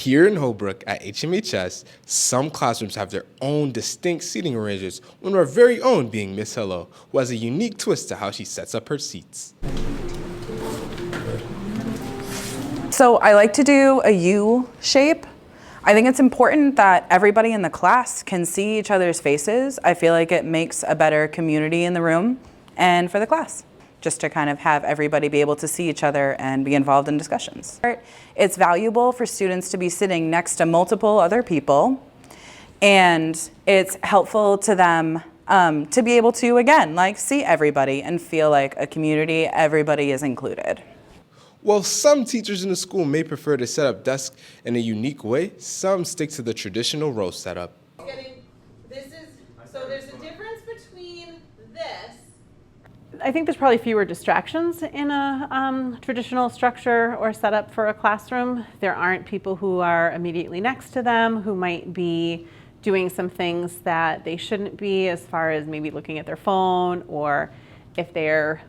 Here in Holbrook at HMHS, some classrooms have their own distinct seating arrangements, one of our very own being Miss Hello, who has a unique twist to how she sets up her seats. So I like to do a U shape. I think it's important that everybody in the class can see each other's faces. I feel like it makes a better community in the room and for the class, just to kind of have everybody be able to see each other and be involved in discussions. It's valuable for students to be sitting next to multiple other people, and it's helpful to them to be able to, again, like see everybody and feel like a community, everybody is included. While some teachers in the school may prefer to set up desks in a unique way, some stick to the traditional row setup. So there's a difference between this. I think there's probably fewer distractions in a traditional structure or setup for a classroom. There aren't people who are immediately next to them who might be doing some things that they shouldn't be, as far as maybe looking at their phone, or if they're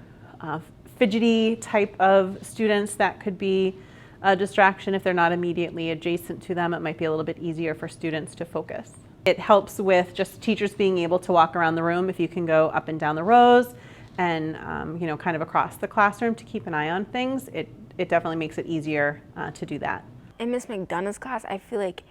fidgety type of students, that could be a distraction. If they're not immediately adjacent to them, it might be a little bit easier for students to focus. It helps with just teachers being able to walk around the room if you can go up and down the rows and kind of across the classroom to keep an eye on things. It definitely makes it easier to do that. In Miss McDonough's class, I feel like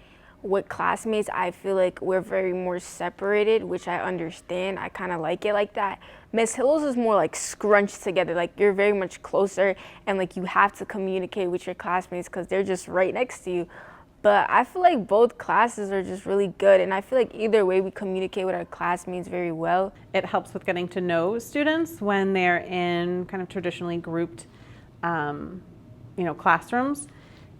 with classmates, I feel like we're very more separated, which I understand. I kind of like it like that. Miss Hill's is more like scrunched together, like you're very much closer, and like you have to communicate with your classmates because they're just right next to you. But I feel like both classes are just really good, and I feel like either way we communicate with our classmates very well. It helps with getting to know students when they're in kind of traditionally grouped classrooms.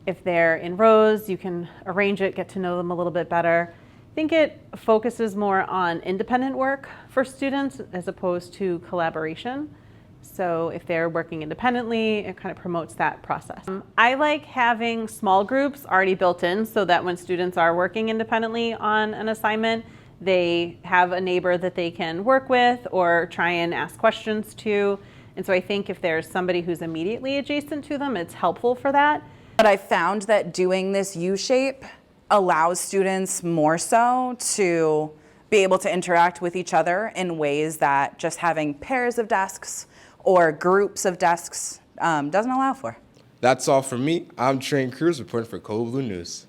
If they're in rows, you can arrange it, get to know them a little bit better. I think it focuses more on independent work for students as opposed to collaboration. So if they're working independently, it kind of promotes that process. I like having small groups already built in so that when students are working independently on an assignment, they have a neighbor that they can work with or try and ask questions to. And so I think if there's somebody who's immediately adjacent to them, it's helpful for that. But I found that doing this U shape allows students more so to be able to interact with each other in ways that just having pairs of desks or groups of desks doesn't allow for. That's all from me. I'm Train Cruz reporting for Code Blue News.